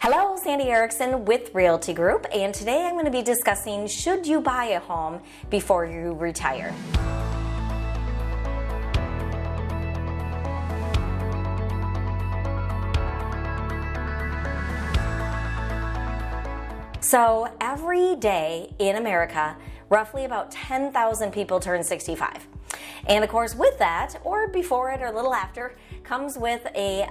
Hello, Sandy Erickson with Realty Group, and today I'm going to be discussing should you buy a home before you retire. So every day in America, roughly about 10,000 people turn 65. And of course, with that, or before it or a little after, comes with a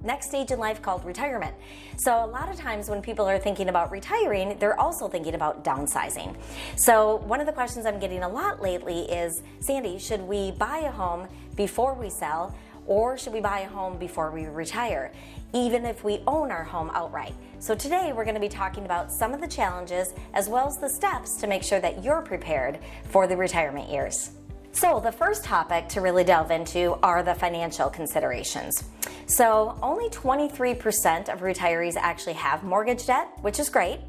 next stage in life called retirement. So a lot of times when people are thinking about retiring, they're also thinking about downsizing. So one of the questions I'm getting a lot lately is, Sandy, should we buy a home before we sell, or should we buy a home before we retire, even if we own our home outright? So today we're going to be talking about some of the challenges as well as the steps to make sure that you're prepared for the retirement years. So the first topic to really delve into are the financial considerations. So only 23% of retirees actually have mortgage debt, which is great,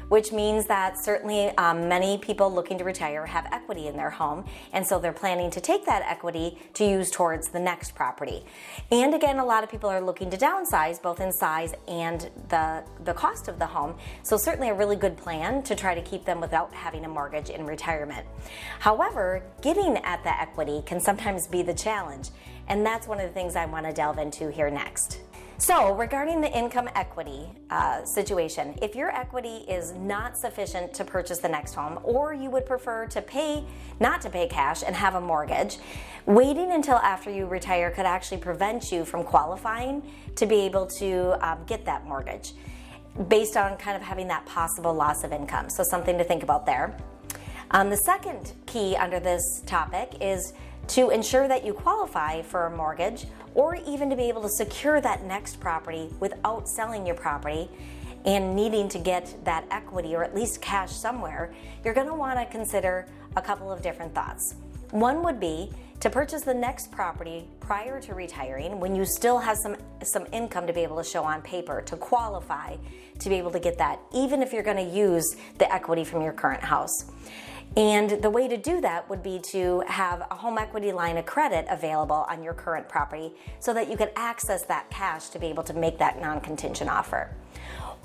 which means that certainly many people looking to retire have equity in their home, and so they're planning to take that equity to use towards the next property. And again, a lot of people are looking to downsize both in size and the cost of the home, so certainly a really good plan to try to keep them without having a mortgage in retirement. However, getting at the equity can sometimes be the challenge, and that's one of the things I want to delve into here next. So regarding the income equity situation, if your equity is not sufficient to purchase the next home, or you would prefer to not to pay cash and have a mortgage, waiting until after you retire could actually prevent you from qualifying to be able to get that mortgage based on kind of having that possible loss of income. So something to think about there. The second key under this topic is to ensure that you qualify for a mortgage, or even to be able to secure that next property without selling your property and needing to get that equity or at least cash somewhere. You're going to want to consider a couple of different thoughts. One would be to purchase the next property prior to retiring when you still have some income to be able to show on paper to qualify to be able to get that, even if you're going to use the equity from your current house. And the way to do that would be to have a home equity line of credit available on your current property so that you could access that cash to be able to make that non-contingent offer.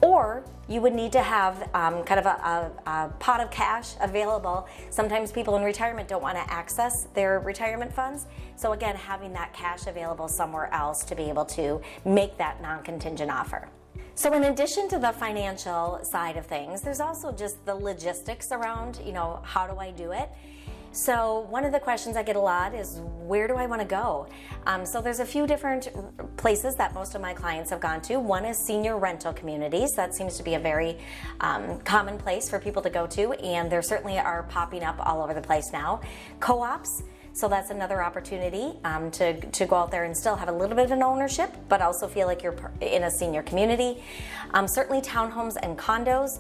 Or you would need to have kind of a pot of cash available. Sometimes people in retirement don't want to access their retirement funds. So again, having that cash available somewhere else to be able to make that non-contingent offer. So in addition to the financial side of things, there's also just the logistics around, how do I do it? So one of the questions I get a lot is, where do I want to go? So there's a few different places that most of my clients have gone to. One is senior rental communities. That seems to be a very common place for people to go to, and there certainly are popping up all over the place now. Co-ops. So that's another opportunity to go out there and still have a little bit of an ownership, but also feel like you're in a senior community. Certainly townhomes and condos,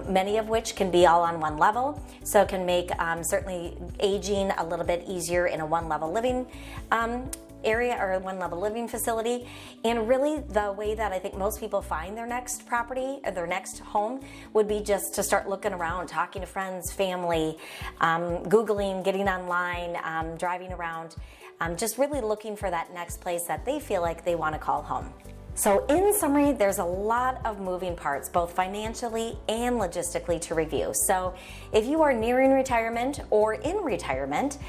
many of which can be all on one level, so it can make certainly aging a little bit easier in a one-level living area or a one-level living facility. And really the way that I think most people find their next property or their next home would be just to start looking around, talking to friends, family, Googling, getting online, driving around, just really looking for that next place that they feel like they want to call home. So in summary, there's a lot of moving parts, both financially and logistically, to review. So if you are nearing retirement or in retirement,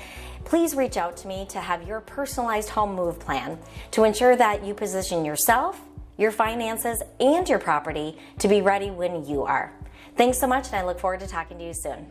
please reach out to me to have your personalized home move plan to ensure that you position yourself, your finances, and your property to be ready when you are. Thanks so much, and I look forward to talking to you soon.